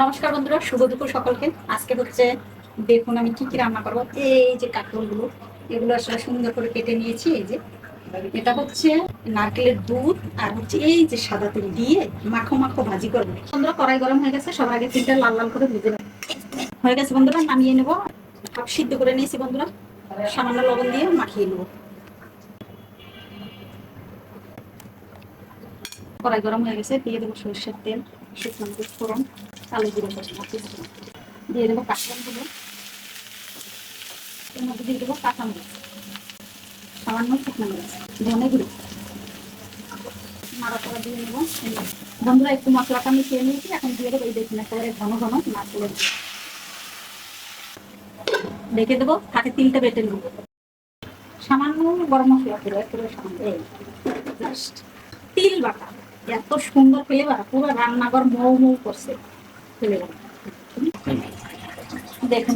নমস্কার বন্ধুরা, শুভ দুপুর সকলকে। আজকে হচ্ছে দেখুন আমি কি কি রান্না করবো। এই যে কাঁকরোলগুলো, এগুলো আসলে সুন্দর করে কেটে নিয়েছি। এই যে এটা হচ্ছে নারকেলের দুধ, আর হচ্ছে এই যে সাদা তেল দিয়ে মাখো মাখো ভাজি করবো। বন্ধুরা, কড়াই গরম হয়ে গেছে, সবার আগে তিনটা লাল লাল করে ভেজে নেবো। হয়ে গেছে বন্ধুরা, নামিয়ে নেবো। সব সিদ্ধ করে নিয়েছি বন্ধুরা, সামান্য লবণ দিয়ে মাখিয়ে নেবো। কড়াই গরম হয়ে গেছে, দিয়ে দেবো সরষের তেল, শুকনো মরিচ ফোড়ন, কালো জিরে ফোড়ন, দিয়ে দেবো কাঁচামরিচ, এর মধ্যে দিয়ে দেবো কাঁচামরিচ, সামান্য শুকনো মরিচ, ধনে গুঁড়ো, নাড়াচাড়া দিয়ে নেবো। বন্ধুরা, একটু মশলাটা মিশিয়ে নিয়েছি, এখন দিয়ে দেবো এই দেখুন একেবারে ঘন ঘন নারকেলের দুধ। রেখে দেবো, হাতে তিলটা বেটে নেবো। সামান্য গরম মশলা দেবো, একেবারে সামান্য, এই জাস্ট তিল বাটা। এত সুন্দর ফ্লেভার, পুরো রান্নাঘর মৌ মৌ করছে ফ্লেভার। দেখুন